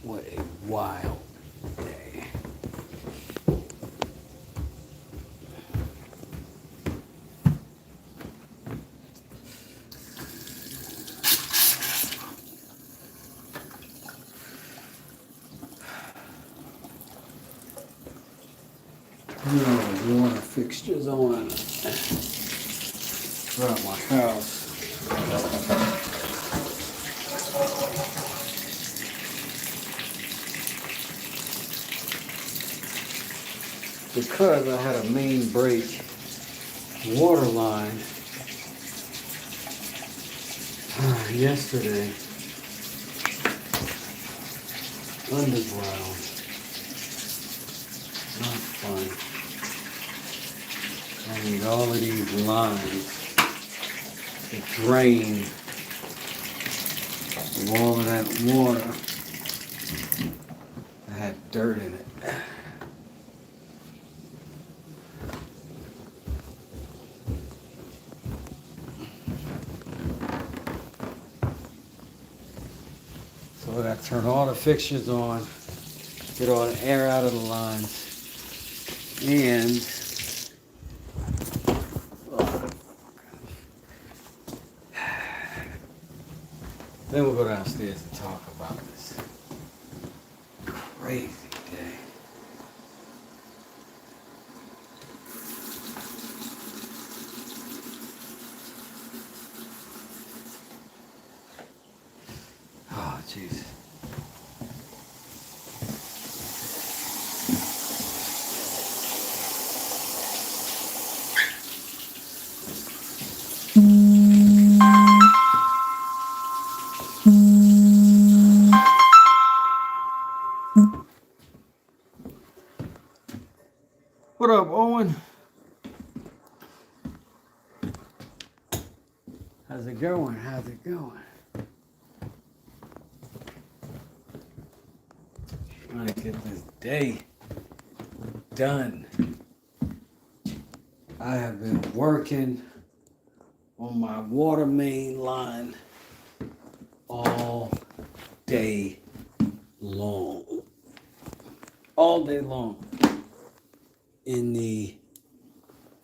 What a wild day. Water fixtures on throughout my house. Because I had a main break water line yesterday underground. Not fun. I need all of these lines to drain all of that water. I had dirt in it. So I gotta turn all the fixtures on, get all the air out of the lines, and then we'll go downstairs and talk about this crazy day. Oh, jeez. What up, Owen? How's it going? How's it going? Trying to get this day done. I have been working on my water main line all day long. All day long. In the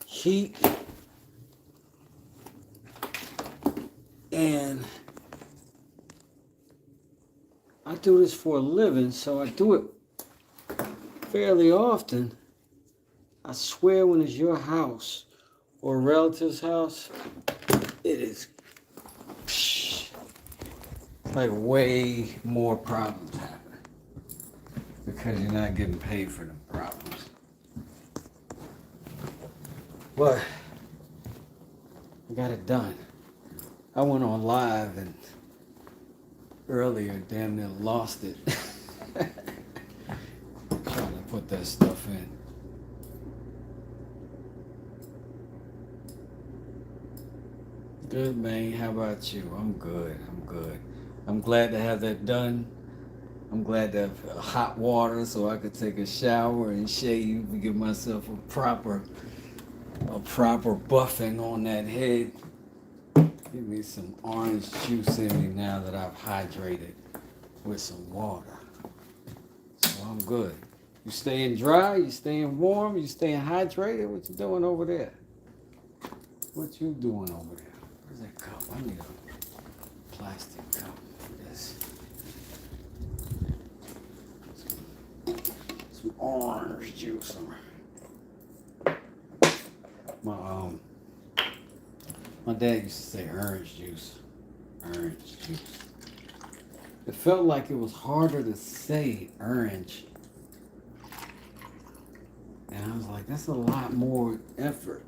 heat, and I do this for a living, so I do it fairly often. I swear when it's your house or a relative's house, it is like way more problems happen because you're not getting paid for the problems. But I got it done. I went on live and earlier damn near lost it. Trying to put that stuff in. Good, man. How about you? I'm good. I'm good. I'm glad to have that done. I'm glad to have hot water so I could take a shower and shave and give myself a proper buffing on that head. Give me some orange juice in me now that I've hydrated with some water. So I'm good. You staying dry? You staying warm? You staying hydrated? What you doing over there? What you doing over there? Where's that cup? I need a plastic cup for this. Some orange juice. My dad used to say orange juice. Orange juice. It felt like it was harder to say orange. And I was like, that's a lot more effort.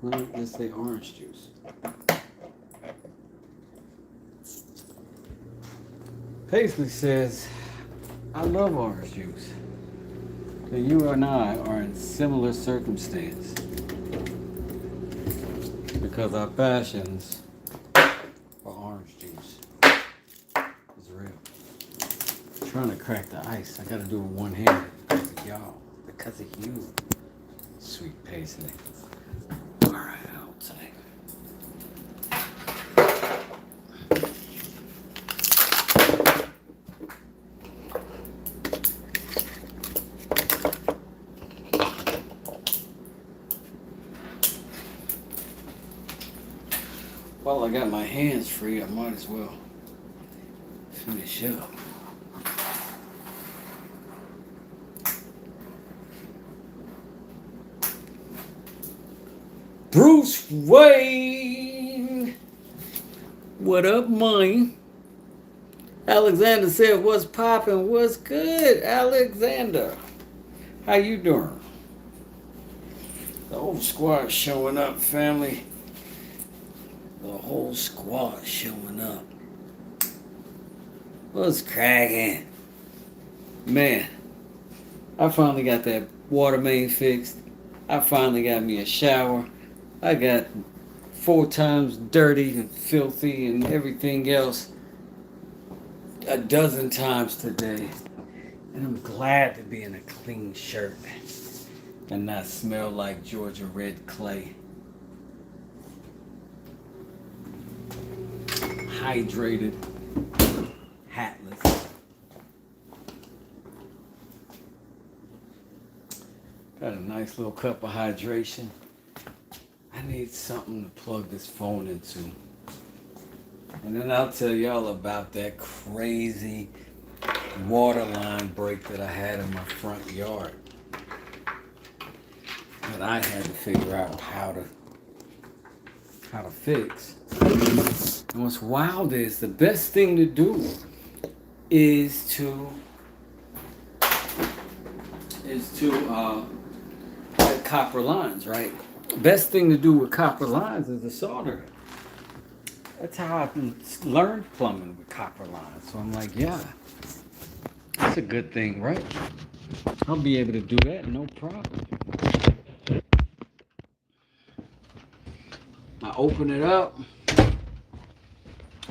Why don't just say orange juice? Paisley says, I love orange juice. So you and I are in similar circumstance. Because our passions for orange juice is real. I'm trying to crack the ice. I gotta do it one hand because of y'all. Because of you, sweet Paisley. Alright, I'll take. got my hands free, I might as well finish up. Bruce Wayne! What up, man? Alexander said, what's poppin'? What's good, Alexander? How you doing? The whole squad showing up, family. The whole squad showing up. What's cracking? Man, I finally got that water main fixed. I finally got me a shower. I got 4 times dirty and filthy and everything else a dozen times today. And I'm glad to be in a clean shirt and not smell like Georgia red clay. Hydrated, hatless. Got a nice little cup of hydration. I need something to plug this phone into. And then I'll tell y'all about that crazy water line break that I had in my front yard. That I had to figure out how to fix. And what's wild is the best thing to do is to get copper lines, right? Best thing to do with copper lines is to solder. That's how I learned plumbing, with copper lines. So I'm like, yeah, that's a good thing, right? I'll be able to do that, no problem. I open it up,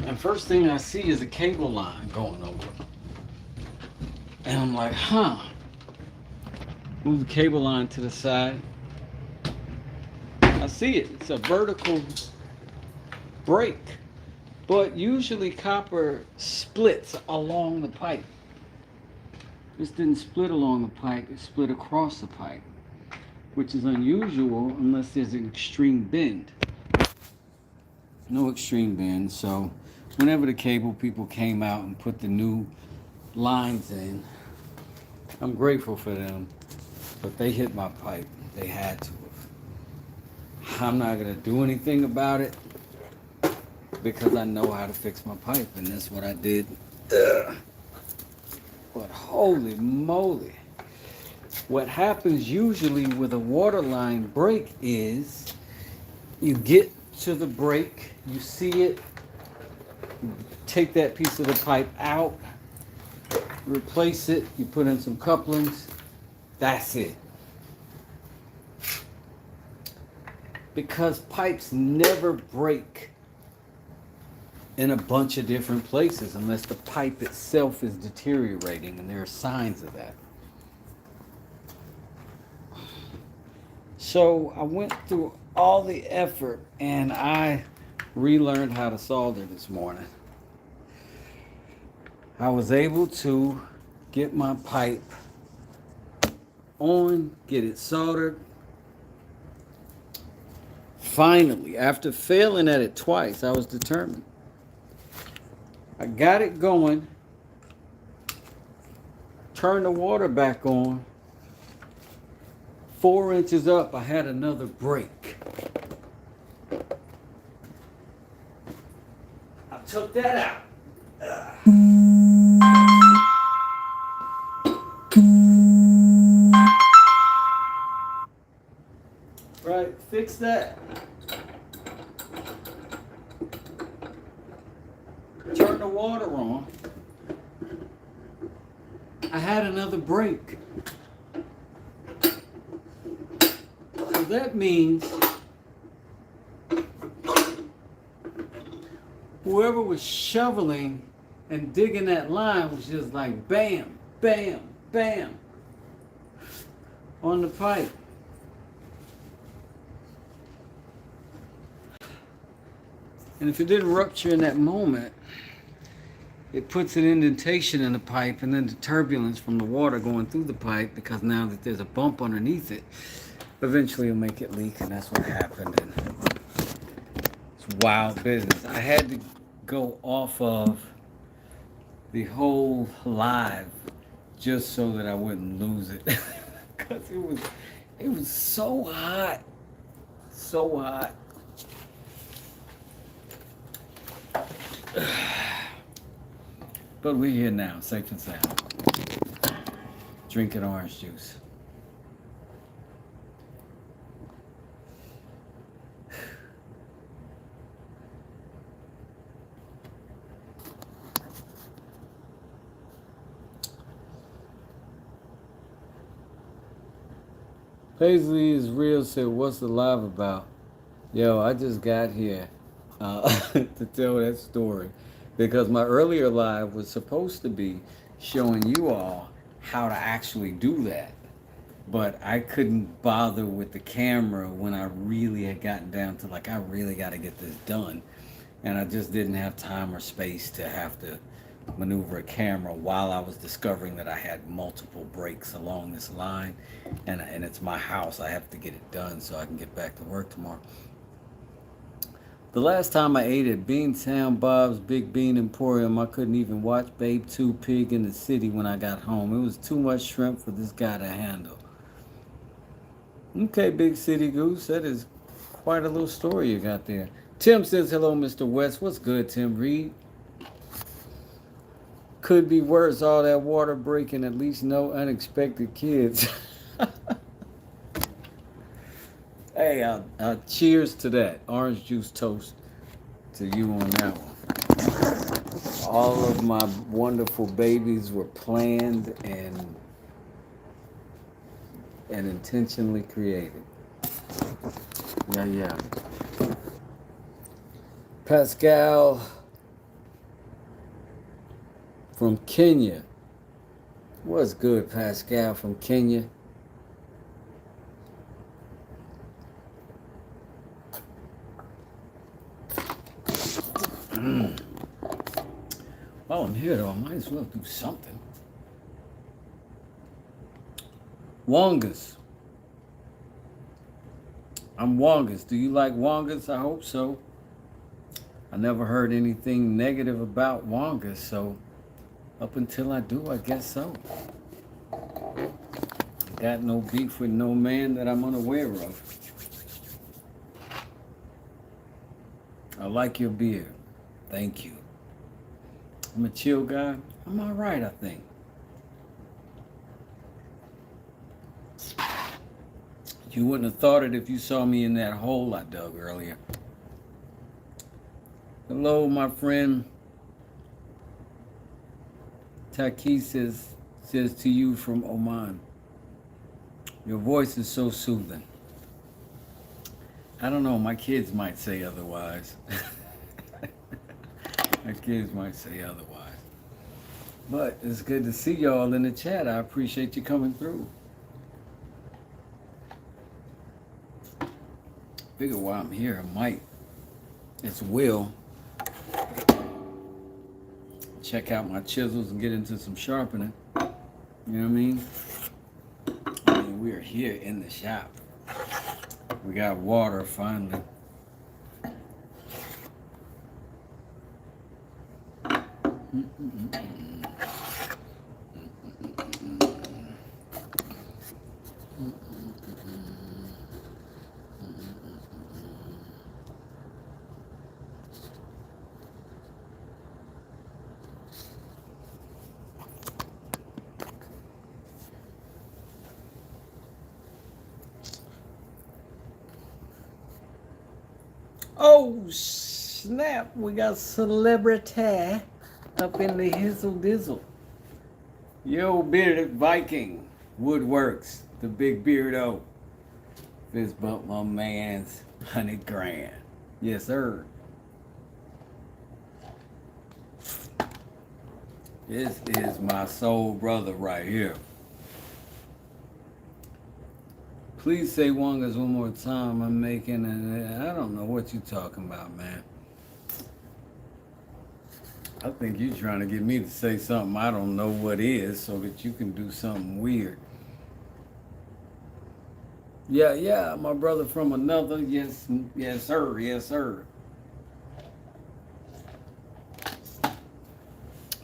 and first thing I see is a cable line going over. And I'm like, move the cable line to the side. I see it. It's a vertical break. But usually copper splits along the pipe. This didn't split along the pipe, it split across the pipe, which is unusual unless there's an extreme bend. No extreme bend, so whenever the cable people came out and put the new lines in, I'm grateful for them, but they hit my pipe. They had to. I'm not gonna do anything about it because I know how to fix my pipe, and that's what I did. But holy moly, what happens usually with a water line break is you get to the break, you see it, you take that piece of the pipe out, replace it, you put in some couplings, that's it. Because pipes never break in a bunch of different places unless the pipe itself is deteriorating, and there are signs of that. So I went through all the effort and I relearned how to solder this morning. I was able to get my pipe on, get it soldered. Finally, after failing at it twice, I was determined. I got it going, turned the water back on. 4 inches up, I had another break. I took that out. Right, fix that. Turn the water on. I had another break. So that means whoever was shoveling and digging that line was just like bam, bam, bam on the pipe. And if it didn't rupture in that moment, it puts an indentation in the pipe, and then the turbulence from the water going through the pipe, because now that there's a bump underneath it, eventually it'll make it leak, and that's what happened. And it's wild business. I had to go off of the whole live just so that I wouldn't lose it. Cause it was so hot. So hot. But we're here now, safe and sound. Drinking orange juice. Paisley is real said, what's the live about? Yo, I just got here to tell that story because my earlier live was supposed to be showing you all how to actually do that. But I couldn't bother with the camera when I really had gotten down to like, I really got to get this done. And I just didn't have time or space to have to maneuver a camera while I was discovering that I had multiple breaks along this line, and it's my house. I have to get it done so I can get back to work tomorrow. The last time I ate at Beantown Bob's Big Bean Emporium, I couldn't even watch Babe 2 Pig in the City when I got home. It was too much shrimp for this guy to handle. Okay, Big City Goose, that is quite a little story you got there. Tim says, hello, Mr. West. What's good, Tim Reed? Could be worse, all that water breaking, at least no unexpected kids. Hey, cheers to that. Orange juice toast to you on that one. All of my wonderful babies were planned and intentionally created. Yeah. Pascal from Kenya. What's good, Pascal from Kenya? While I'm here, though, I might as well do something. Wongas. I'm Wongas. Do you like Wongas? I hope so. I never heard anything negative about Wongas, so up until I do, I guess so. Got no beef with no man that I'm unaware of. I like your beard. Thank you. I'm a chill guy. I'm all right, I think. You wouldn't have thought it if you saw me in that hole I dug earlier. Hello, my friend. Taki says to you from Oman. Your voice is so soothing. I don't know, my kids might say otherwise. My kids might say otherwise. But it's good to see y'all in the chat. I appreciate you coming through. Figure while I'm here, I might, as well, check out my chisels and get into some sharpening. You know what I mean? We're here in the shop. We got water finally. Oh, snap. We got celebrity up in the hizzle dizzle. Yo, bearded Viking. Woodworks. The big beardo. Fist bump my man's 100 grand. Yes, sir. This is my soul brother right here. Please say Wongas one more time. I'm making it. I don't know what you're talking about, man. I think you're trying to get me to say something I don't know what is so that you can do something weird. Yeah, my brother from another. Yes, sir.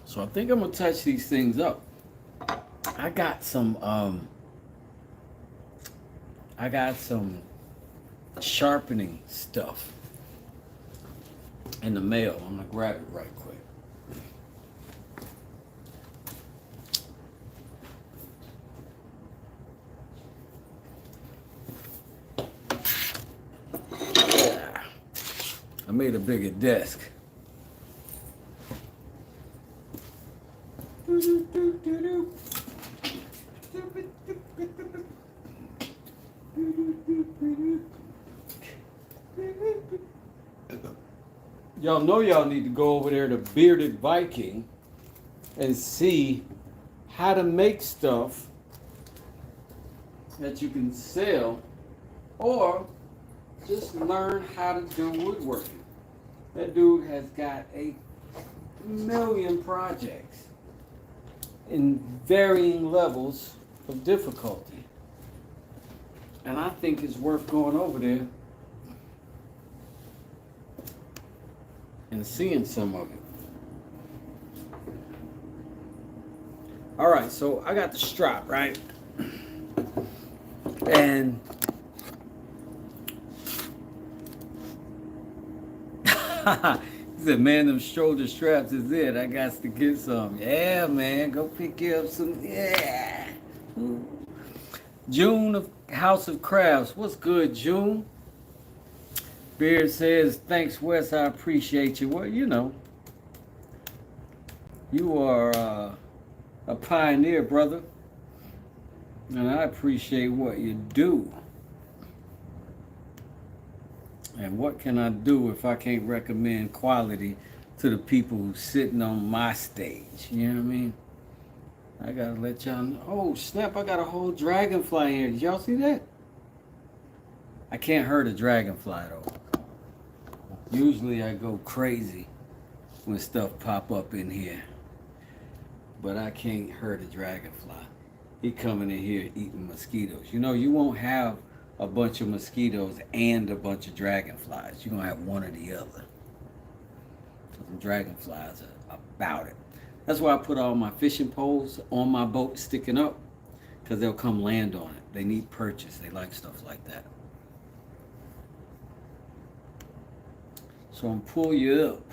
So I think I'm gonna touch these things up. I got some sharpening stuff in the mail. I'm gonna grab it right quick. Yeah. I made a bigger desk. Y'all know y'all need to go over there to Bearded Viking and see how to make stuff that you can sell, or just learn how to do woodworking. That dude has got a million projects in varying levels of difficulty. And I think it's worth going over there and seeing some of it. All right, so I got the strap, right? And he said, man, them shoulder straps is it. I got to get some. Yeah, man, go pick you up some. Yeah. June of House of Crafts. What's good, June? Beard says, thanks, Wes. I appreciate you. Well, you know, you are a pioneer, brother. And I appreciate what you do. And what can I do if I can't recommend quality to the people who's sitting on my stage? You know what I mean? I gotta let y'all know. Oh, snap, I got a whole dragonfly here. Did y'all see that? I can't hurt a dragonfly, though. Usually I go crazy when stuff pop up in here. But I can't hurt a dragonfly. He coming in here eating mosquitoes. You know, you won't have a bunch of mosquitoes and a bunch of dragonflies. You're going to have one or the other. Some dragonflies are about it. That's why I put all my fishing poles on my boat sticking up, because they'll come land on it. They need purchase. They like stuff like that. So I'm pull you up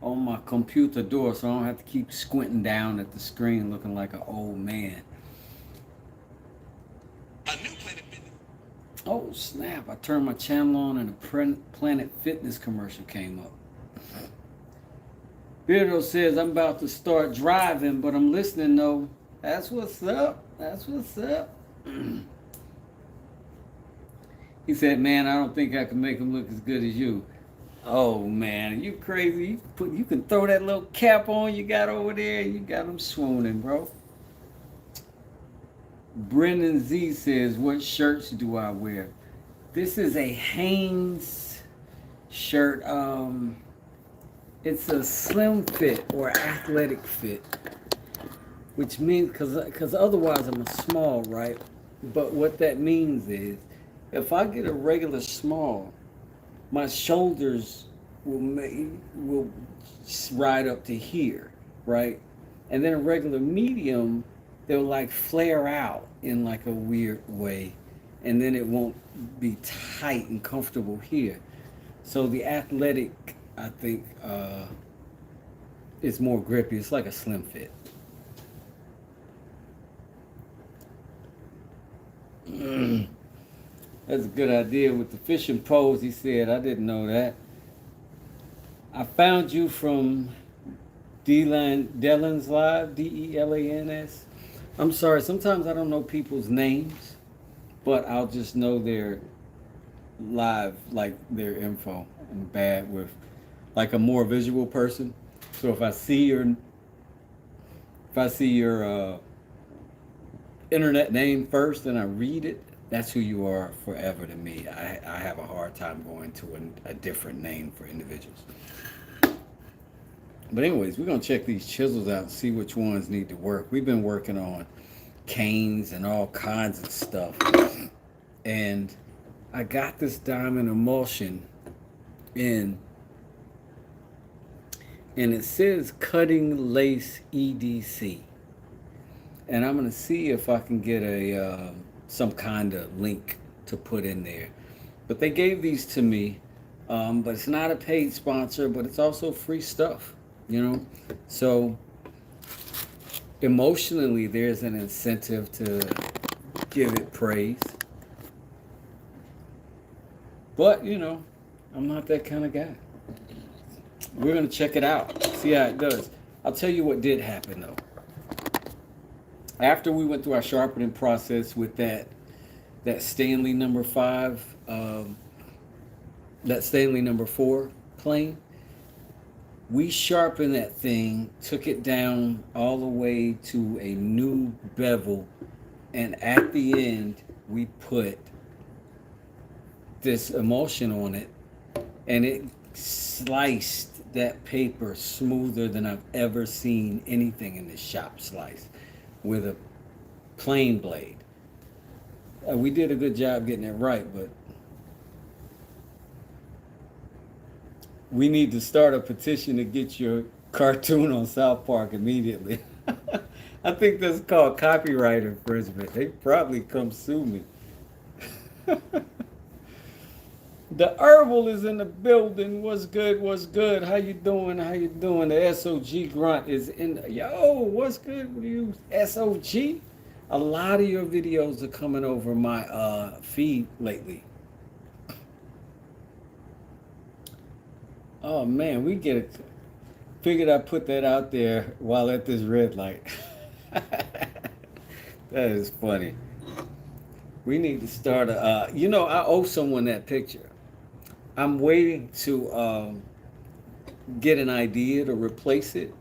on my computer door so I don't have to keep squinting down at the screen looking like an old man. Oh snap, I turned my channel on and a Planet Fitness commercial came up. Beardo says, I'm about to start driving, but I'm listening though. That's what's up. That's what's up. He said, man, I don't think I can make him look as good as you. Oh man, are you crazy? You can throw that little cap on you got over there and you got him swooning, bro. Brendan Z says, what shirts do I wear? This is a Hanes shirt. It's a slim fit or athletic fit, which means, because otherwise I'm a small, right? But what that means is, if I get a regular small, my shoulders will ride up to here, right? And then a regular medium, they'll like flare out in like a weird way, and then it won't be tight and comfortable here. So the athletic, I think, is more grippy. It's like a slim fit. That's a good idea with the fishing poles, he said. I didn't know that. I found you from Delan's Live, Delans. I'm sorry, sometimes I don't know people's names, but I'll just know their live, like their info. I'm bad with, like, a more visual person. So if I see your internet name first and I read it, that's who you are forever to me. I have a hard time going to a different name for individuals. But anyways, we're going to check these chisels out and see which ones need to work. We've been working on canes and all kinds of stuff. And I got this diamond emulsion in and it says cutting lace EDC. And I'm gonna see if I can get a some kind of link to put in there. But they gave these to me, but it's not a paid sponsor, but it's also free stuff, you know. So emotionally, there's an incentive to give it praise. But you know, I'm not that kind of guy. We're gonna check it out, see how it does. I'll tell you what did happen though. After we went through our sharpening process with that Stanley number 5, that Stanley number 4 plane, we sharpened that thing, took it down all the way to a new bevel, and at the end we put this emulsion on it, and it sliced that paper smoother than I've ever seen anything in this shop slice with a plane blade. We did a good job getting it right, but we need to start a petition to get your cartoon on South Park immediately. I think that's called copyright infringement. They probably come sue me. The herbal is in the building. What's good? What's good? How you doing? How you doing? The SOG grunt is in. Yo, what's good with you, SOG? A lot of your videos are coming over my feed lately. Oh man, we get it. Figured I'd put that out there while at this red light. That is funny. We need to start a. You know, I owe someone that picture. I'm waiting to get an idea to replace it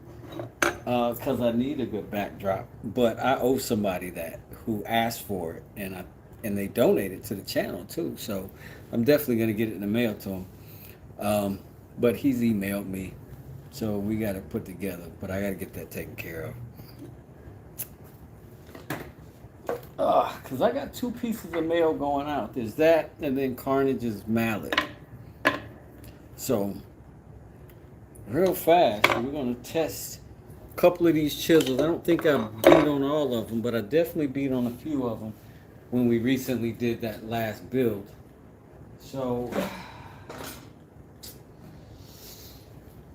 because I need a good backdrop. But I owe somebody that who asked for it, and they donated to the channel too. So I'm definitely gonna get it in the mail to him. But he's emailed me, so we got to put together. But I got to get that taken care of. Because I got 2 pieces of mail going out. There's that, and then Carnage's mallet. So, real fast, we're going to test a couple of these chisels. I don't think I beat on all of them, but I definitely beat on a few of them when we recently did that last build. So,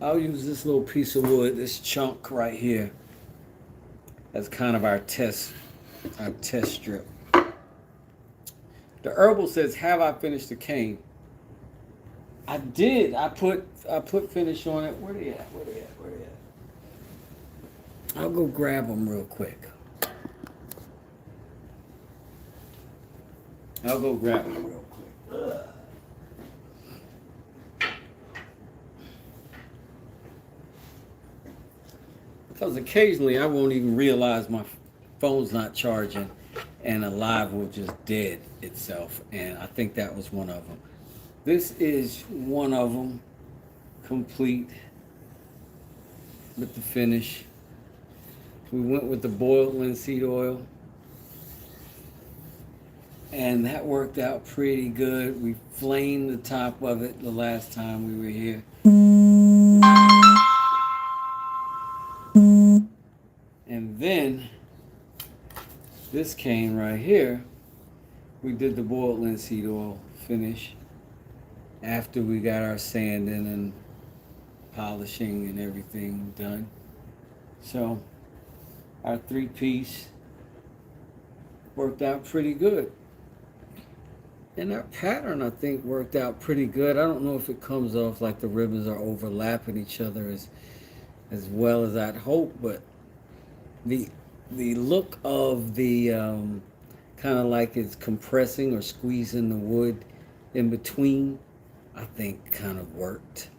I'll use this little piece of wood, this chunk right here, as kind of our test strip. The herbal says, "Have I finished the cane?" I did. I put finish on it. Where they at? Where they at? Where they at? I'll go grab them real quick. Ugh. Because occasionally I won't even realize my phone's not charging and a live will just dead itself. And I think that was one of them. This is one of them, complete with the finish. We went with the boiled linseed oil, and that worked out pretty good. We flamed the top of it the last time we were here. And then this cane right here, we did the boiled linseed oil finish after we got our sanding and polishing and everything done. So our 3-piece worked out pretty good. And our pattern, I think, worked out pretty good. I don't know if it comes off like the ribbons are overlapping each other as well as I'd hope, but the look of the kind of like it's compressing or squeezing the wood in between, I think kind of worked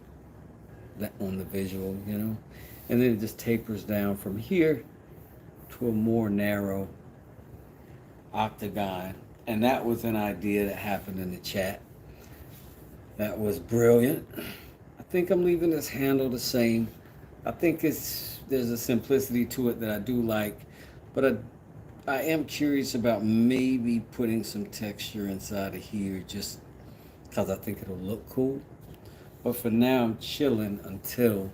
that on the visual, you know. And then it just tapers down from here to a more narrow octagon. And that was an idea that happened in the chat. That was brilliant. I think I'm leaving this handle the same. I think there's a simplicity to it that I do like, but I am curious about maybe putting some texture inside of here just because I think it'll look cool. But for now, I'm chilling until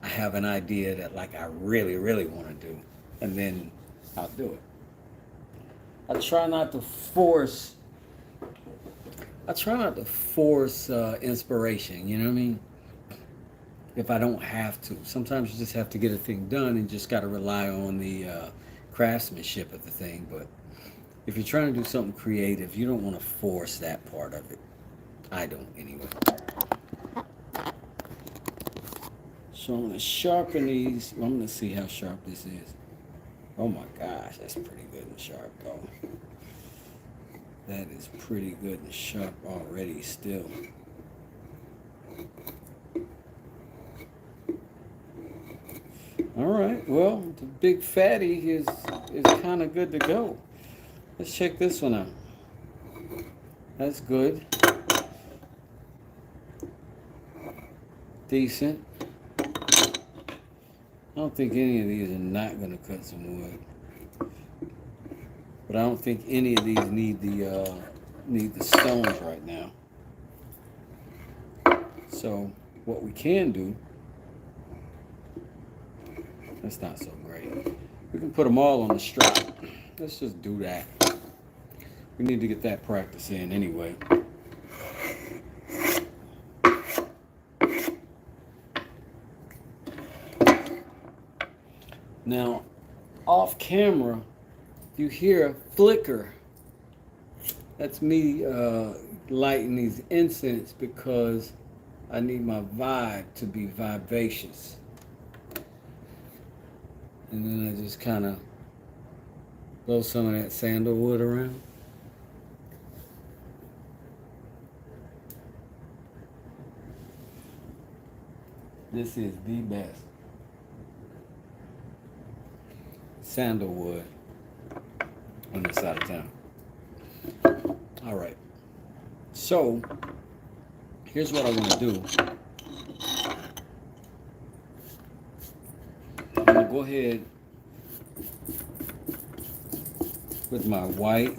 I have an idea that like I really, really want to do, and then I'll do it. I try not to force. I try not to force inspiration. You know what I mean? If I don't have to, sometimes you just have to get a thing done, and just got to rely on the craftsmanship of the thing. But if you're trying to do something creative, you don't want to force that part of it. I don't, anyway. So I'm going to sharpen these. Well, I'm going to see how sharp this is. Oh my gosh, that's pretty good and sharp, though. That is pretty good and sharp already still. All right, well, the big fatty is kind of good to go. Let's check this one out. That's good. Decent. I don't think any of these are not going to cut some wood. But I don't think any of these need the stones right now. So what we can do, that's not so great. We can put them all on the strap. Let's just do that. We need to get that practice in anyway. Now, off camera, you hear a flicker. That's me lighting these incense because I need my vibe to be vivacious. And then I just kind of blow some of that sandalwood around. This is the best sandalwood on this side of town. All right. So here's what I want to do. I'm going to go ahead with my white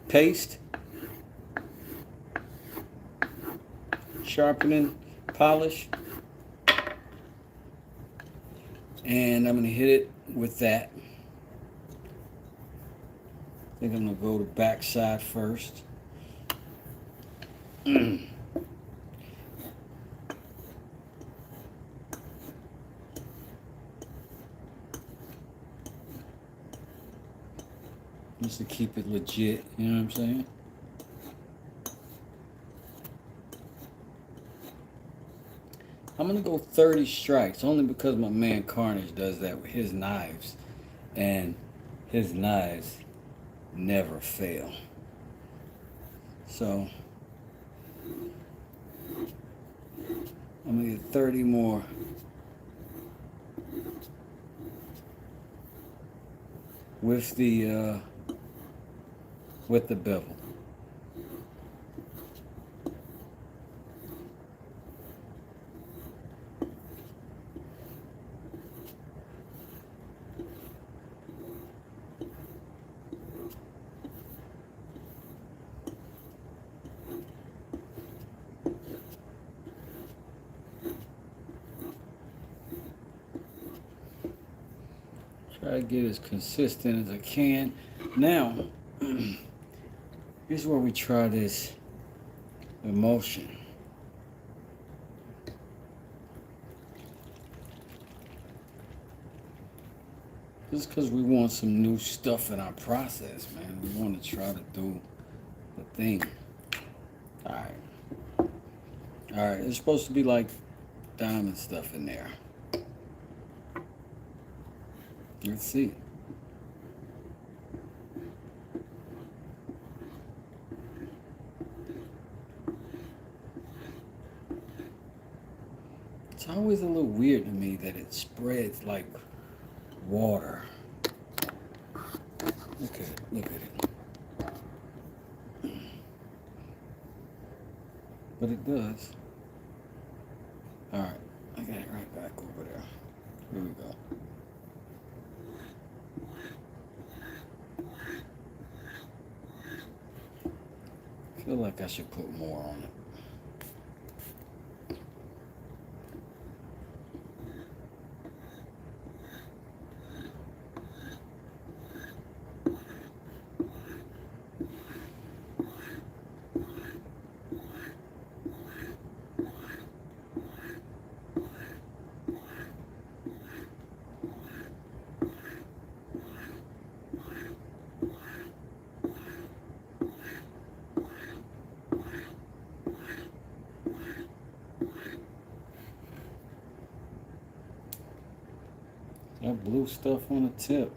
paste, sharpening polish, and I'm going to hit it with that. I think I'm going to go to back side first. Just to keep it legit, you know what I'm saying? I'm gonna go 30 strikes only because my man Carnage does that with his knives, and his knives never fail. So I'm gonna get 30 more. With the bevel. Try to get as consistent as I can. Now, here's where we try this emulsion. Just because we want some new stuff in our process, man. We want to try to do the thing. Alright. Alright, it's supposed to be like diamond stuff in there. Let's see. It's always a little weird to me that it spreads like water. Look at it, look at it. But it does. Alright, I got it right back over there. Here we go. I feel like I should put more on it. That blue stuff on the tip.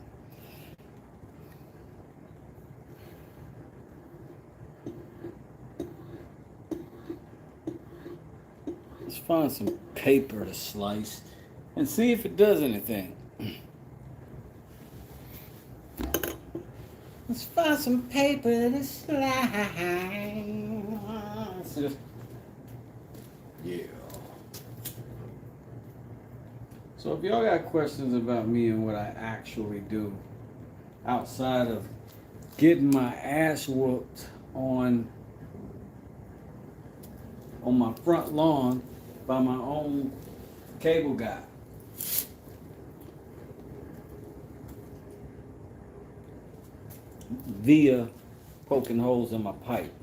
Let's find some paper to slice and see if it does anything. Let's find some paper to slice. Yeah. So if y'all got questions about me and what I actually do outside of getting my ass whooped on my front lawn by my own cable guy, via poking holes in my pipe.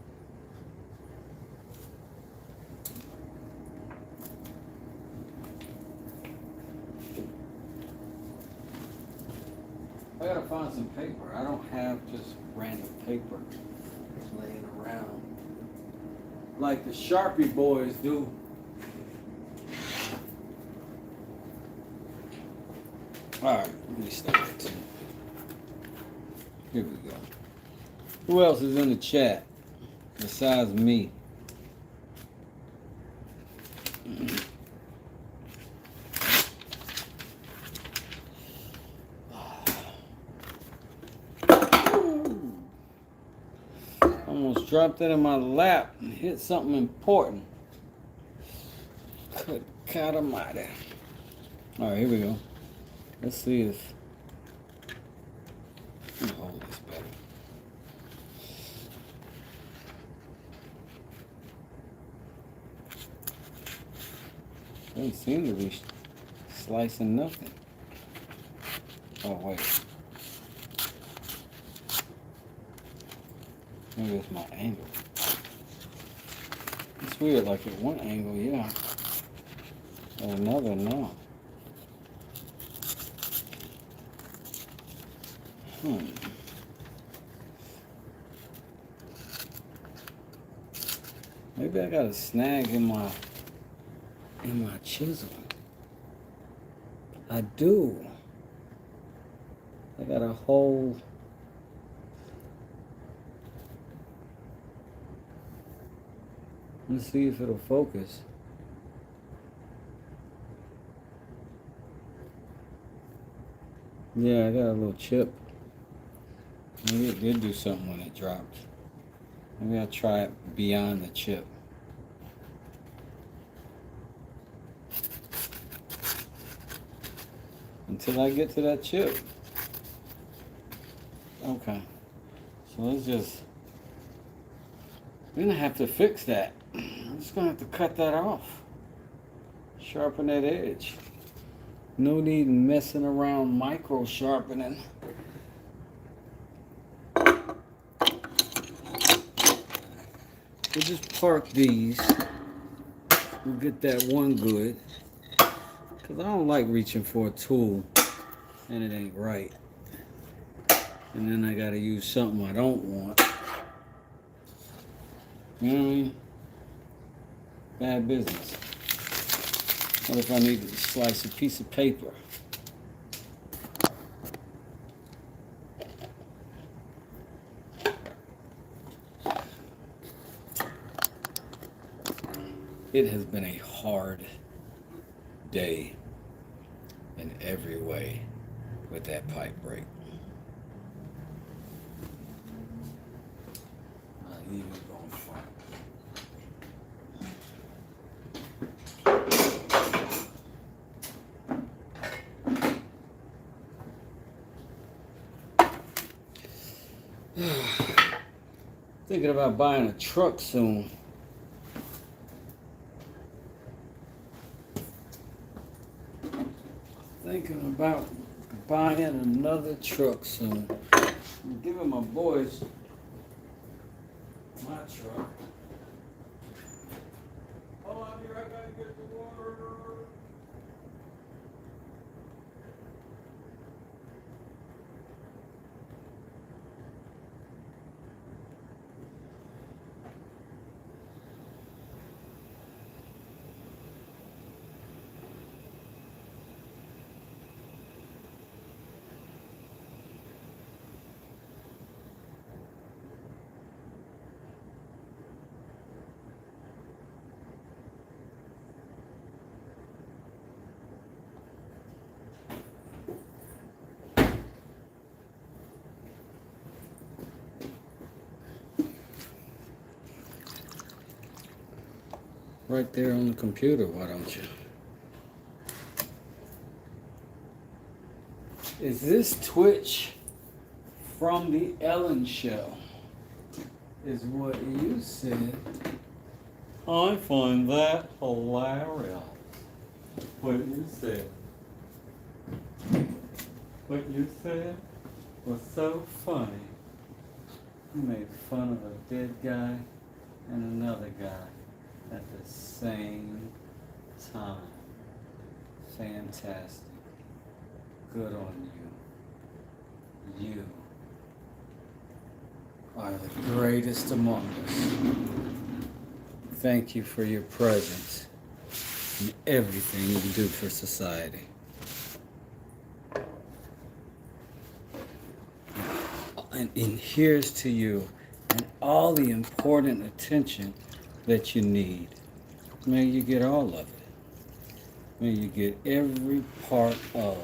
I gotta find some paper. I don't have just random paper laying around like the Sharpie boys do. Alright, let me start it. Here we go. Who else is in the chat besides me? Almost dropped it in my lap and hit something important. Good God almighty. Alright, here we go. Let's see if I can hold this better. Doesn't seem to be slicing nothing. Oh wait. Maybe it's my angle. It's weird, like at one angle, yeah. At another, no. Maybe I got a snag in my chisel. I do. I got a hole. Let's see if it'll focus. Yeah, I got a little chip. Maybe it did do something when it dropped. Maybe I'll try it beyond the chip. Until I get to that chip. Okay. So let's just... we're gonna have to fix that. I'm just gonna have to cut that off. Sharpen that edge. No need in messing around micro sharpening. We'll just park these. We'll get that one good. Because I don't like reaching for a tool and it ain't right. And then I got to use something I don't want. You know what I mean? Bad business. What if I need to slice a piece of paper? It has been a hard day in every way with that pipe break. Not even going front. Thinking about buying a truck soon. Thinking about buying another truck soon. I'm giving my boys my truck. Hold on here, I gotta get the water. right there on the computer, why don't you? Is this Twitch from the Ellen Show? Is what you said. I find that hilarious. What you said. What you said was so funny. You made fun of a dead guy and another guy at the same time. Fantastic. Good on you. You are the greatest among us. Thank you for your presence and everything you do for society. And here's to you and all the important attention that you need. May you get all of it. May you get every part of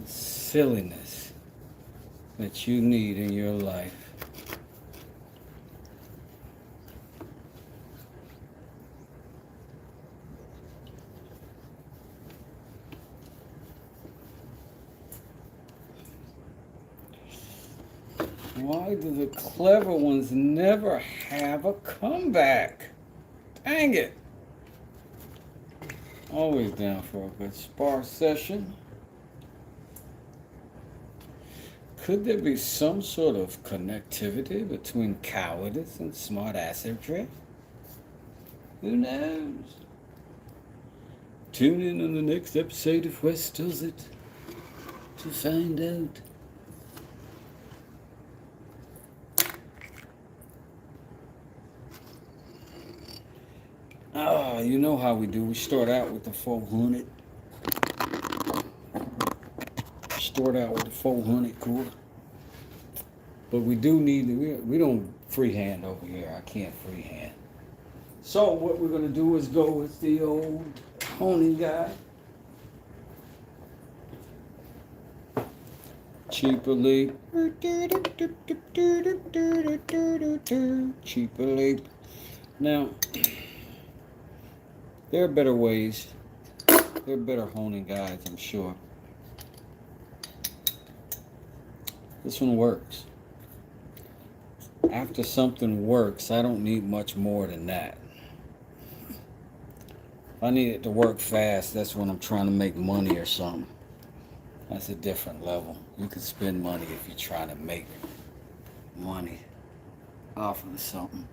the silliness that you need in your life. Why do the clever ones never have a comeback? Dang it. Always down for a good spar session. Could there be some sort of connectivity between cowardice and smart assetry? Who knows? Tune in on the next episode of West Does It to find out. You know how we do. We start out with the 400. Start out with the 400 quarter. But we do need to, we don't freehand over here. I can't freehand. So what we're going to do is go with the old honing guy. Cheaper leap. Cheaper leap. Now, there are better ways. There are better honing guides, I'm sure. This one works. After something works, I don't need much more than that. If I need it to work fast, that's when I'm trying to make money or something. That's a different level. You can spend money if you're trying to make money off of something.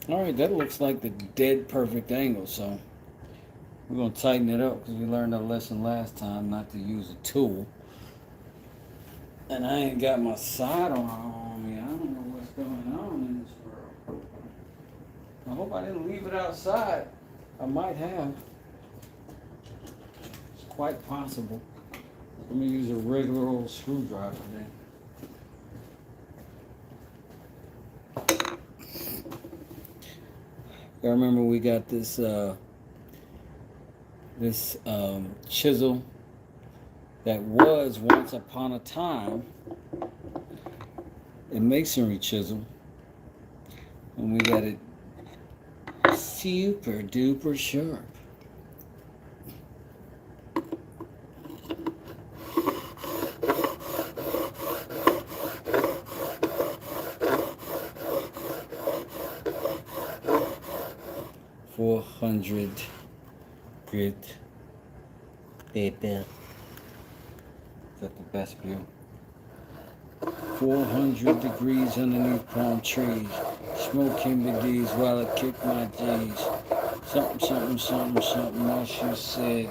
All right, that looks like the dead perfect angle, so we're going to tighten it up because we learned our lesson last time not to use a tool. And I ain't got my sidearm on me. I don't know what's going on in this world. I hope I didn't leave it outside. I might have. It's quite possible. Let me use a regular old screwdriver then. I remember we got this chisel that was once upon a time a masonry chisel, and we got it super duper sharp. $400 grit paper. Is that the best view? 400 degrees underneath palm trees. Smoking the D's while I kick my G's. Something, something, something, something else you said.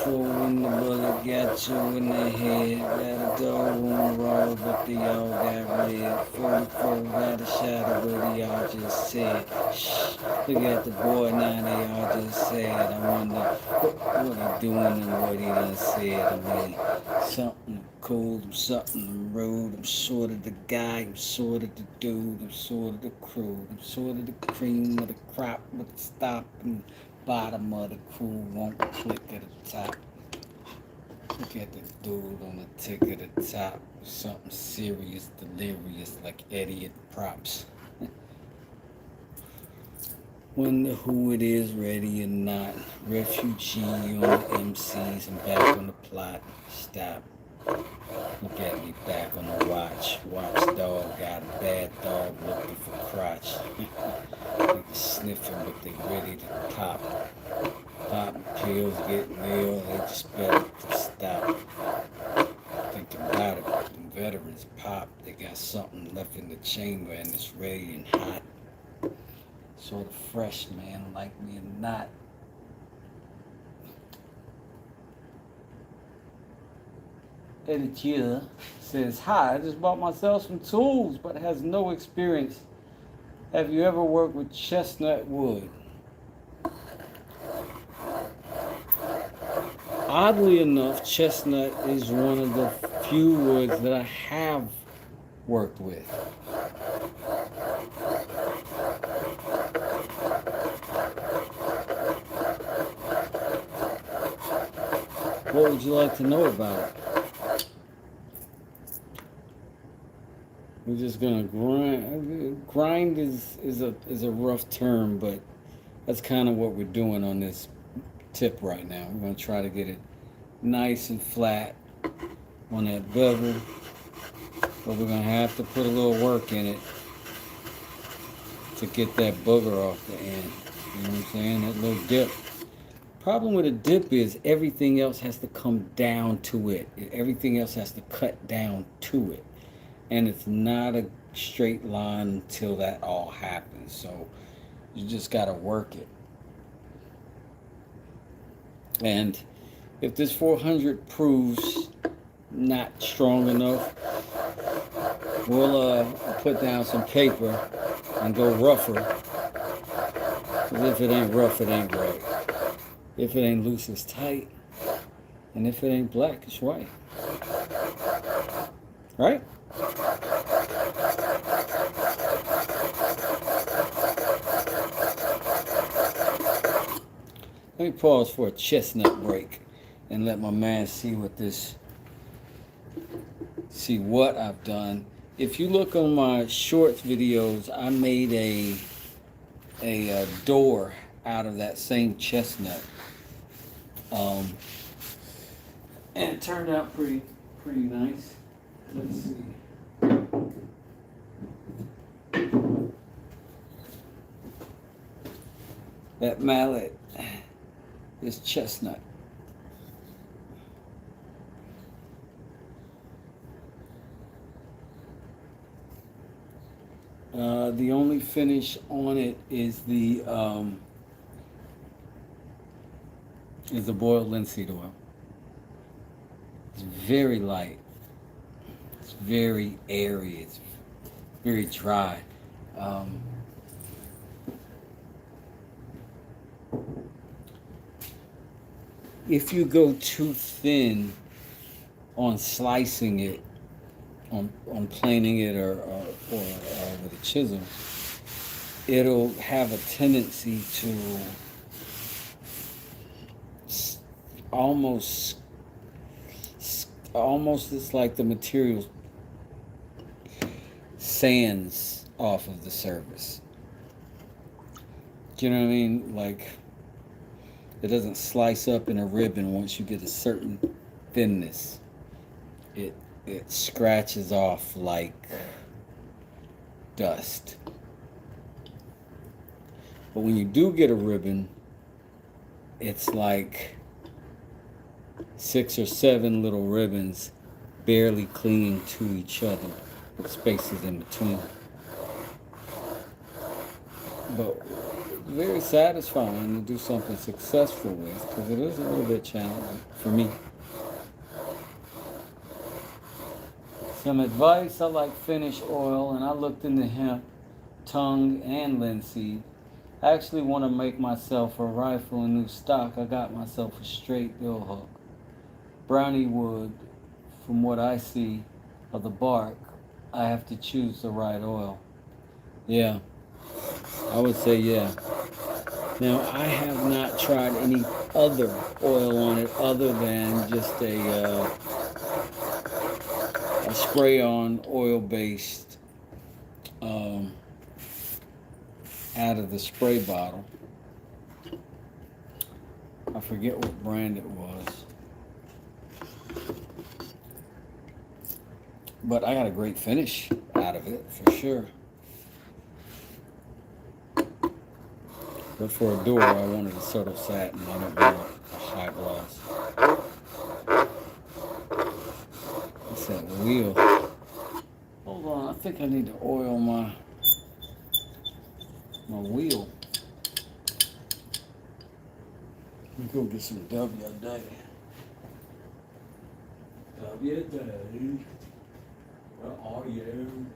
For when the bullet got you in the head. Gotta go on the road, but the all got red. 44 got a shot of what y'all just said. Shh, look at the boy now, they all just said. I wonder what he doing and what he done said. I mean, something cool, something rude. I'm sort of the guy, I'm sort of the dude, I'm sort of the crew. I'm sort of the cream of the crop, but the stop and bottom of the crew won't click at the top. Look at the dude on the tick at the top. Something serious, delirious, like Eddie at props. Wonder who it is, ready or not. Refugee on the MCs and back on the plot. Stop. Look at me back on the watch. Watchdog got a bad dog looking for crotch. Niggas sniffing, but they ready to pop. Popping pills, getting ill. They just better stop. Thinking about it. When veterans pop, they got something left in the chamber and it's ready and hot. Sort of fresh, man, like me or not. Editor says, hi, I just bought myself some tools, but has no experience. Have you ever worked with chestnut wood? Oddly enough, chestnut is one of the few woods that I have worked with. What would you like to know about it? We're just gonna grind. Grind is a rough term, but that's kind of what we're doing on this tip right now. We're gonna try to get it nice and flat on that bevel, but we're gonna have to put a little work in it to get that booger off the end. You know what I'm saying? That little dip. Problem with a dip is everything else has to come down to it. Everything else has to cut down to it. And it's not a straight line until that all happens. So you just got to work it. And if this 400 proves not strong enough, we'll put down some paper and go rougher. Because if it ain't rough, it ain't right. If it ain't loose, it's tight. And if it ain't black, it's white. Right? Let me pause for a chestnut break and let my man see what I've done. If you look on my shorts videos, I made a door out of that same chestnut. And it turned out pretty nice. Let's see. That mallet is chestnut. The only finish on it is the boiled linseed oil. It's very light. It's very airy. It's very dry. If you go too thin on slicing it, on planing it or with a chisel, it'll have a tendency to almost it's like the material sands off of the surface. Do you know what I mean? Like, it doesn't slice up in a ribbon once you get a certain thinness. It scratches off like dust. But when you do get a ribbon, it's like 6 or 7 little ribbons barely clinging to each other with spaces in between. But very satisfying to do something successful with, because it is a little bit challenging for me. Some advice: I like finish oil, and I looked into hemp, tongue, and linseed. I actually want to make myself a rifle in new stock. I got myself a straight bill hook. Brownie wood, from what I see of the bark, I have to choose the right oil. Yeah, I would say yeah. Now, I have not tried any other oil on it other than just a spray-on oil-based out of the spray bottle. I forget what brand it was. But I got a great finish out of it, for sure. But for a door, I wanted a sort of satin. I don't want a high gloss. What's that wheel? Hold on, I think I need to oil my wheel. Let me go get some W-Day. W-Day. Where are you?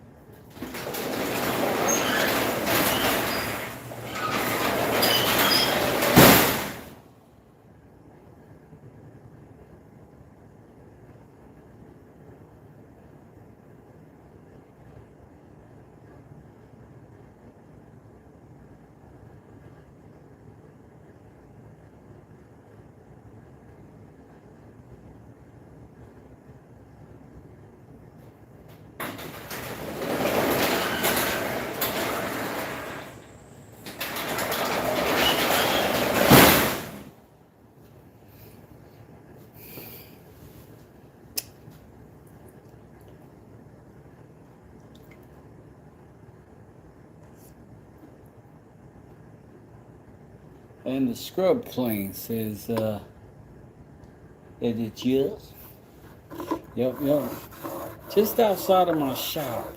And the scrub plane says, is it yours? Yep. Just outside of my shop,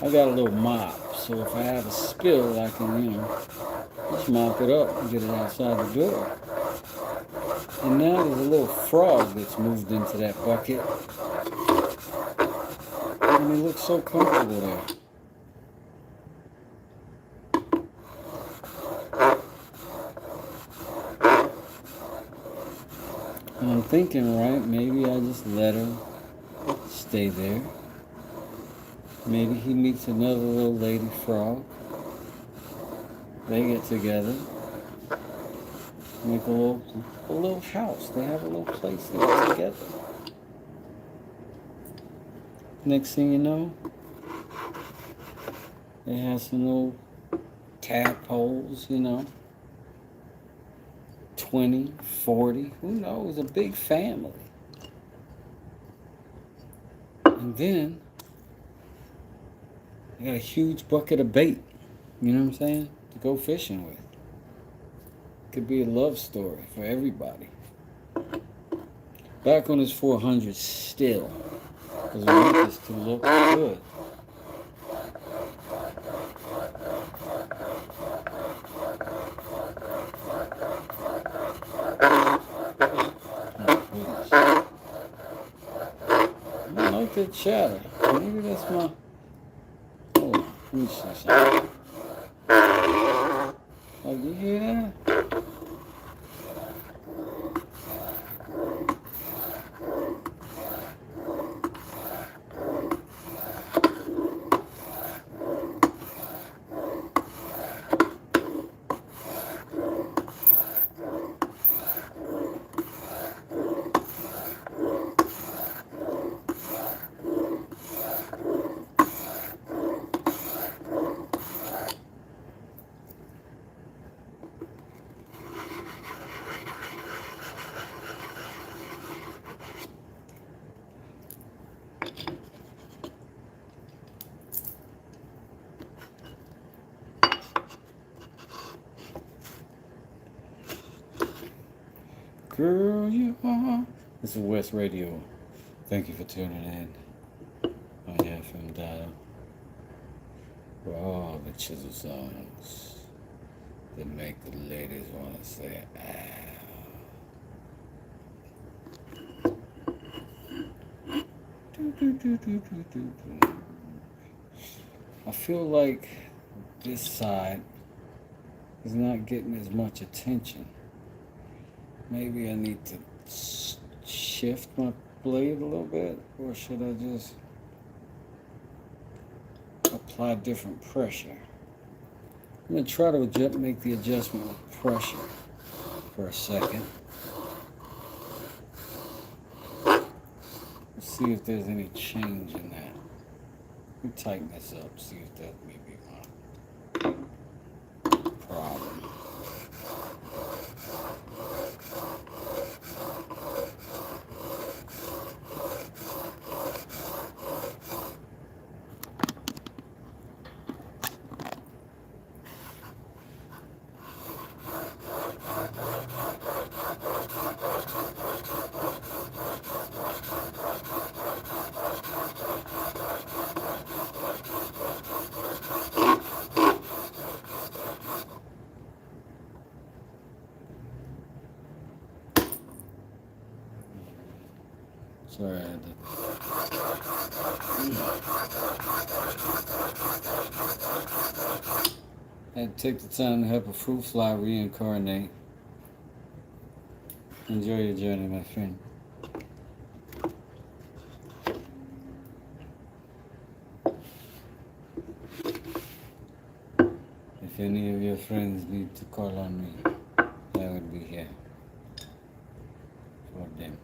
I got a little mop. So if I have a spill, I can, just mop it up and get it outside the door. And now there's a little frog that's moved into that bucket. And it looks so comfortable there. And I'm thinking, right, maybe I just let her stay there. Maybe he meets another little lady frog. They get together, make a little house. They have a little place to get together. Next thing you know, they have some little tadpoles, 20, 40, who knows, a big family. And then, they got a huge bucket of bait, you know what I'm saying, to go fishing with. Could be a love story for everybody. Back on his 400 still, because I want this to look good. I like that chatter. Maybe that's my... Hold on, let me see something. Oh, you hear that? Girl, you are. This is West Radio. Thank you for tuning in on your FM dial for all the chisel songs that make the ladies want to say, ow. I feel like this side is not getting as much attention. Maybe I need to shift my blade a little bit, or should I just apply different pressure? I'm going to try to make the adjustment with pressure for a second. Let's see if there's any change in that. Let me tighten this up, see if that may be Sorry, I had to take the time to help a fruit fly reincarnate. Enjoy your journey, my friend. If any of your friends need to call on me, I would be here for them.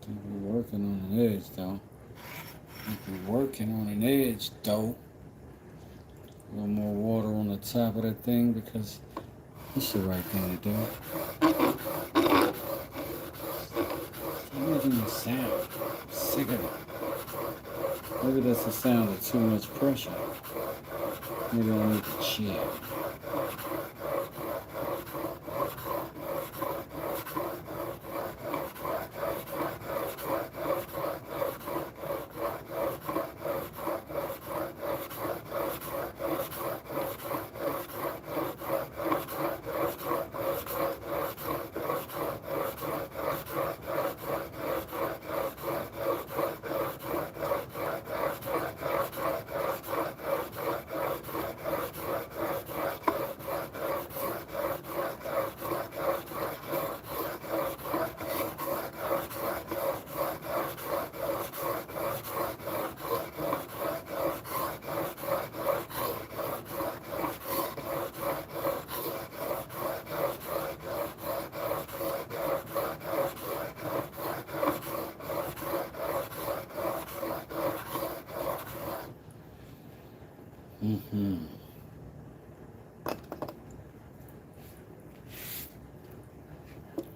Keep you working on an edge, though. Keep you working on an edge, though. A little more water on the top of that thing because it's the right thing to do. Stop making a sound. I'm sick of it. Maybe that's the sound of too much pressure. Maybe I need to chill.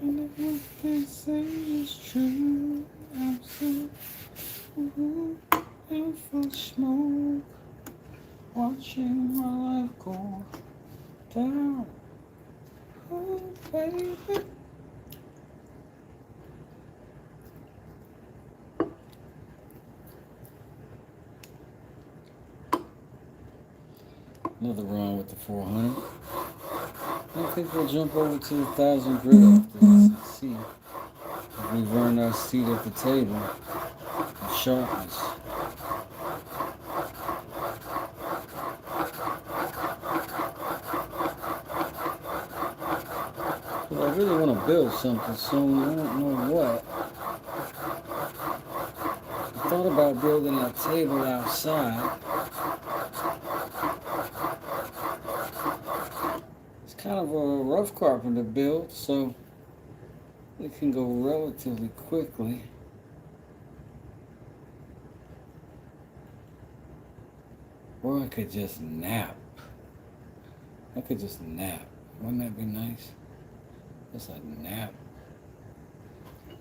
And if what they say is true, I'm so in full smoke, watching my life go down. Oh, baby. Another round with the 400. I think we'll jump over to the 1,000 grid after this and see if we've earned our seat at the table of sharpness. But I really want to build something soon. I don't know what. I thought about building a table outside. Kind of a rough carpenter build, so it can go relatively quickly. Or I could just nap. I could just nap. Wouldn't that be nice? Just a nap.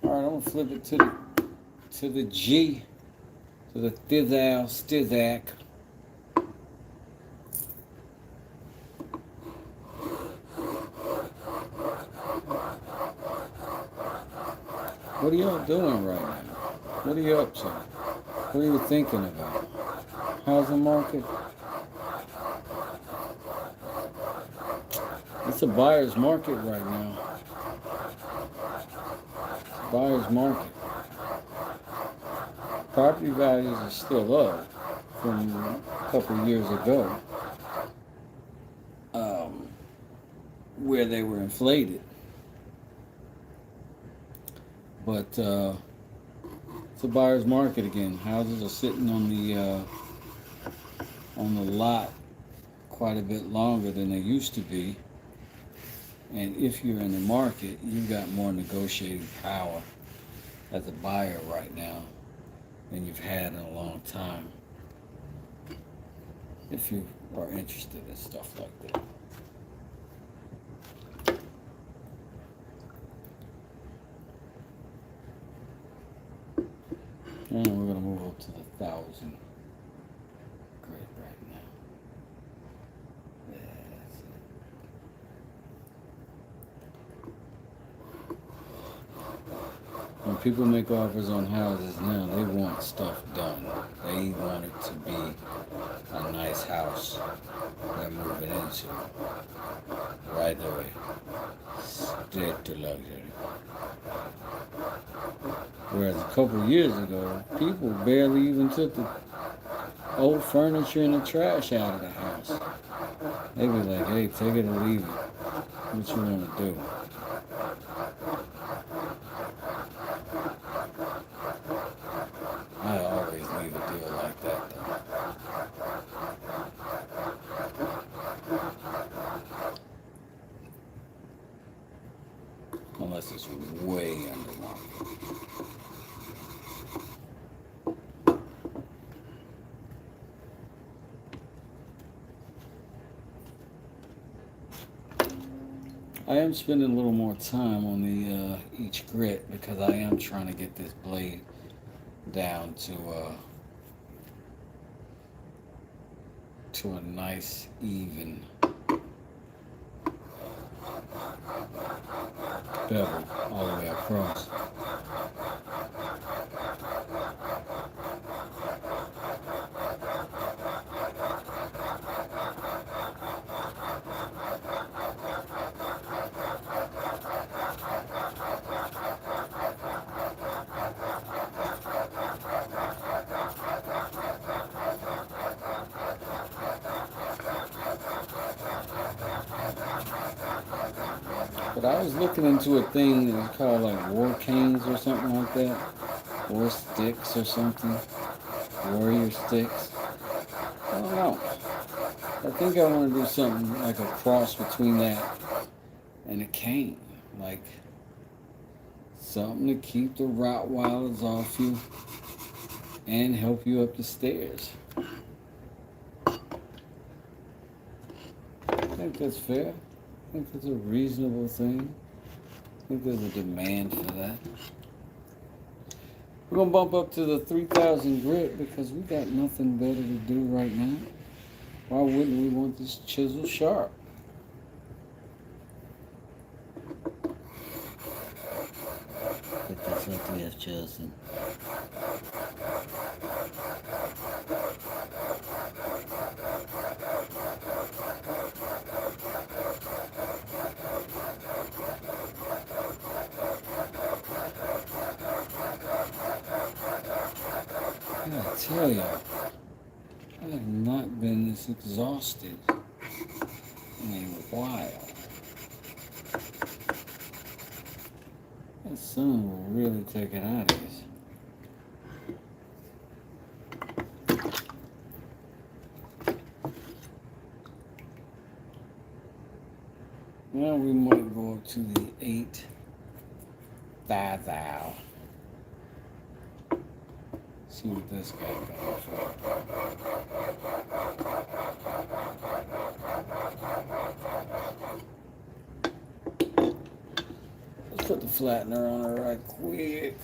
Alright, I'm gonna flip it to the G, to the thizzal stizak. What are y'all doing right now? What are you up to? What are you thinking about? How's the market? It's a buyer's market right now. Buyer's market. Property values are still up from a couple of years ago, where they were inflated. But it's a buyer's market again. Houses are sitting on the lot quite a bit longer than they used to be. And if you're in the market, you've got more negotiating power as a buyer right now than you've had in a long time. If you are interested in stuff like that. And we're going to move up to the 1,000 grid right now. That's it. When people make offers on houses now, they want stuff done. They want it to be a nice house they're moving into right away. Straight to luxury. Whereas a couple of years ago, people barely even took the old furniture and the trash out of the house. They'd be like, hey, take it or leave it. What you want to do? I always leave a deal like that, though. Unless it's way under market. I am spending a little more time on the each grit because I am trying to get this blade down to a nice even bevel all the way across. But I was looking into a thing that was called like war canes or something like that. War sticks or something. Warrior sticks. I don't know. I think I want to do something like a cross between that and a cane. Like something to keep the Rottweilers off you and help you up the stairs. I think that's fair. I think that's a reasonable thing. I think there's a demand for that. We're going to bump up to the 3,000 grit because we got nothing better to do right now. Why wouldn't we want this chisel sharp? Get this what we have chosen. I gotta tell you, I have not been this exhausted in a while. That sun will really take it out of us. Now we might go up to the 8,000. See what this guy going for. Let's put the flattener on her right quick.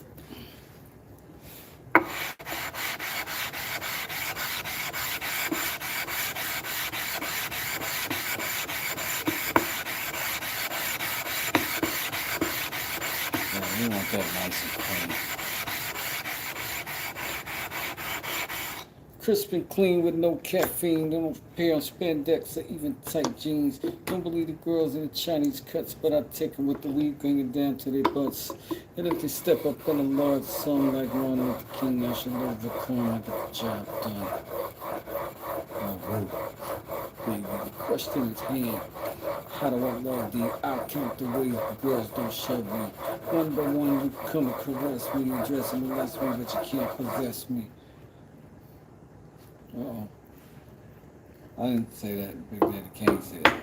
Yeah, we want that nice and clean. Crisp and clean with no caffeine. Don't pair on spandex or even tight jeans. Don't believe the girls in the Chinese cuts, but I take them with the weave, bring it down to their butts. And if they step up in a large song like Martin Luther King, I should overcome. I get the job done. Oh, baby, the question is hand. How do I love thee? I'll count the ways the girls don't shove me. One by one, you come and caress me, you dress and molest me, but you can't possess me. Uh-oh. I didn't say that. Big Daddy Kane said that.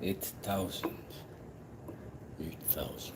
It's 1,000. 8,000.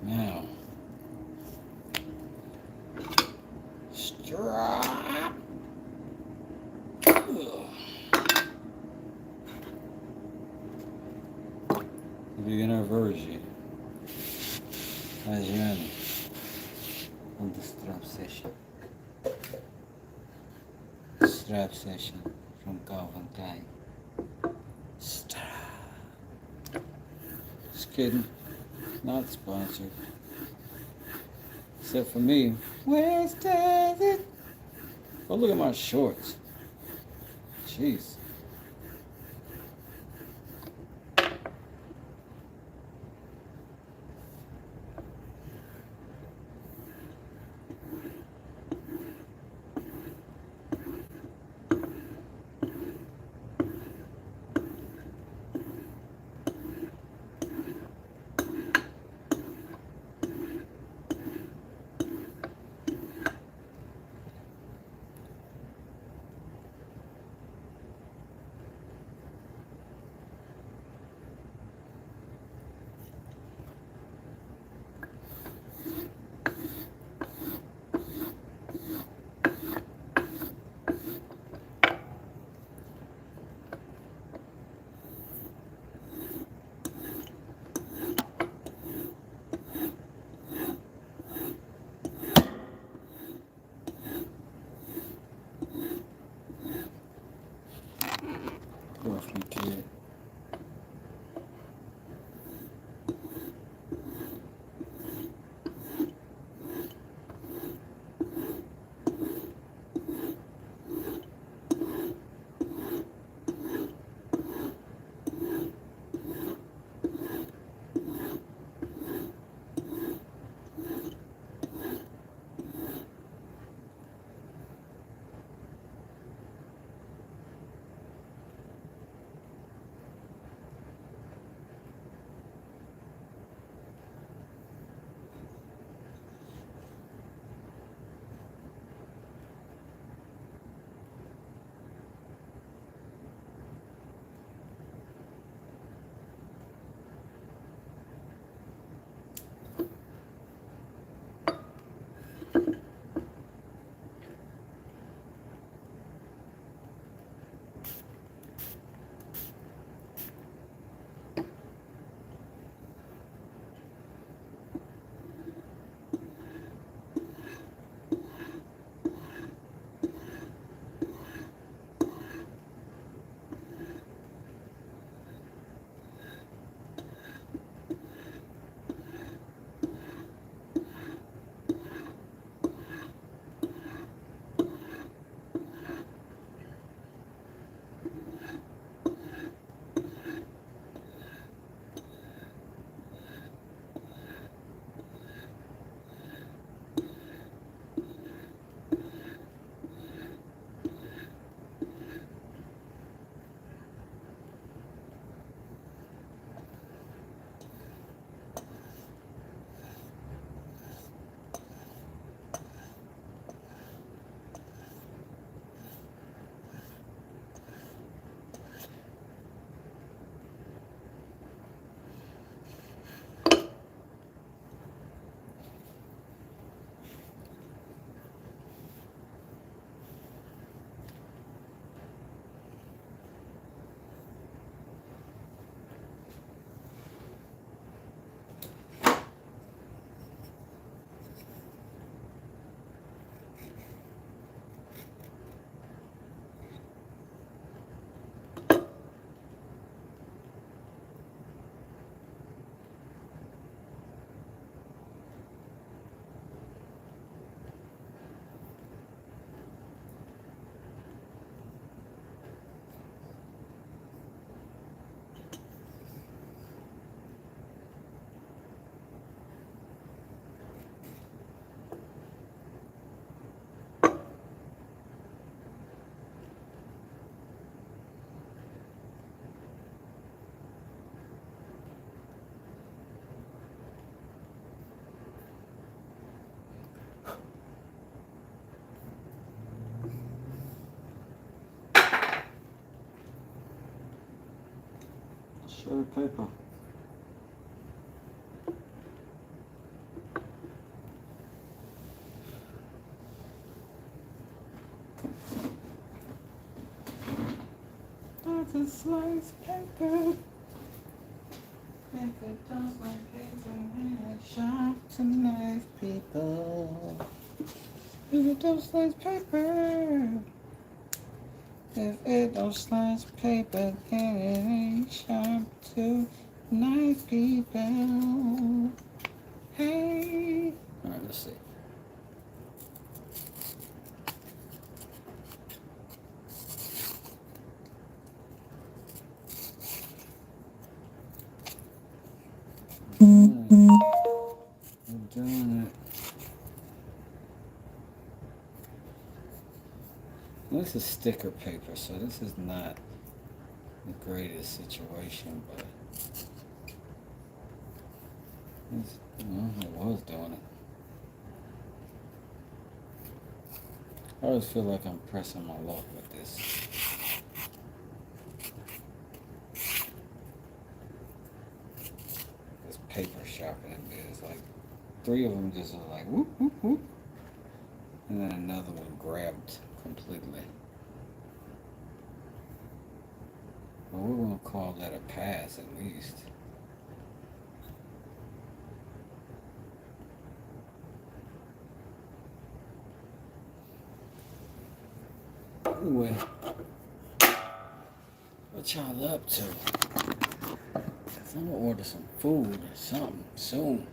Now, strap. Beginner version. Adriano on the strap session. Strap session from Calvin Klein. Strap. Just kidding. Not sponsored. Except for me. Where's it? Oh, look at my shorts. Jeez. Shredded paper. That's a slice paper. If it does like paper, sharp to nice people. If it don't slice paper. If it don't slice paper, then it ain't sharp to nice people. Hey. Alright, let's see. I'm doing it. This is sticker paper, so this is not the greatest situation, but I was doing it. I always feel like I'm pressing my luck with this. This paper sharpening bit is like 3 of them just are like whoop whoop whoop, and then another one grabbed completely. Well, we're gonna call that a pass at least. Anyway, what y'all up to? I'm gonna order some food or something soon.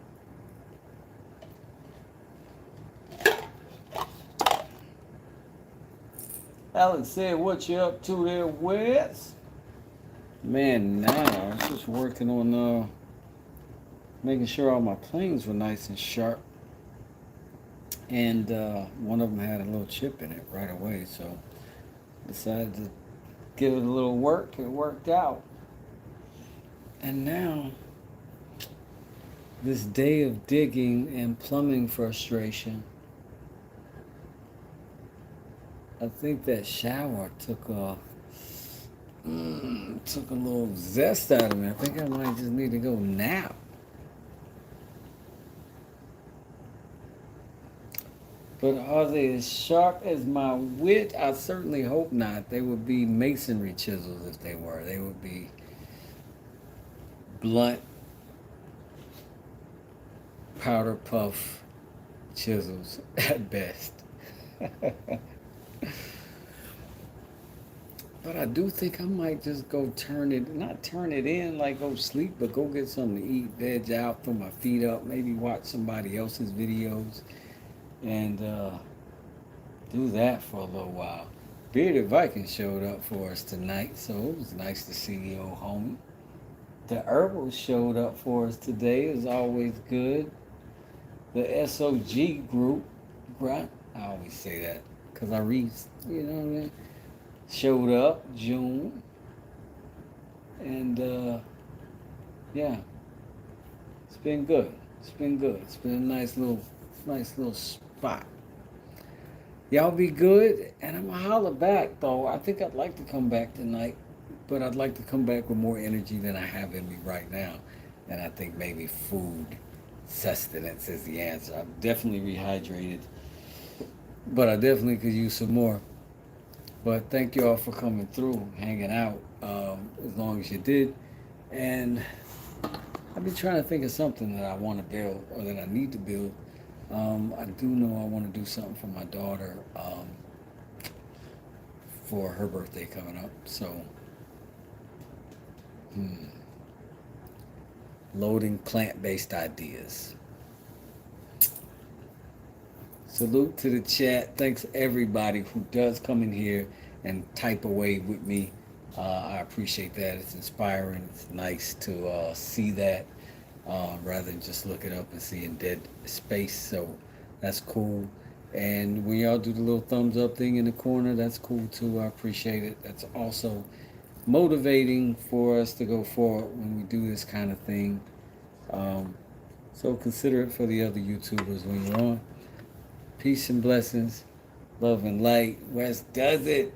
Alex said, what you up to there, Wes? Man, now I was just working on making sure all my planes were nice and sharp. And one of them had a little chip in it right away, so decided to give it a little work. It worked out. And now, this day of digging and plumbing frustration, I think that shower took a little zest out of me. I think I might just need to go nap. But are they as sharp as my wit? I certainly hope not. They would be masonry chisels if they were. They would be blunt, powder puff chisels at best. But I do think I might just go not turn it in, like go sleep, but go get something to eat, veg out, throw my feet up, maybe watch somebody else's videos, and do that for a little while. Bearded Viking showed up for us tonight, so it was nice to see the old homie. The Herbal showed up for us today, is always good. The SOG group, right? I always say that, because I read, you know what I mean? Showed up, June, and yeah, it's been good. It's been good. It's been a nice little spot. Y'all be good, and I'm gonna holler back though. I think I'd like to come back tonight, but I'd like to come back with more energy than I have in me right now, and I think maybe food sustenance is the answer. I'm definitely rehydrated, but I definitely could use some more. But thank you all for coming through, hanging out as long as you did. And I've been trying to think of something that I want to build or that I need to build. I do know I want to do something for my daughter for her birthday coming up. So, loading plant-based ideas. Salute to the chat. Thanks everybody who does come in here and type away with me. I appreciate that. It's inspiring. It's nice to see that rather than just look it up and see in dead space. So that's cool. And when y'all do the little thumbs up thing in the corner, that's cool too. I appreciate it. That's also motivating for us to go forward when we do this kind of thing. So consider it for the other YouTubers when you're on. Peace and blessings, love and light. West does it.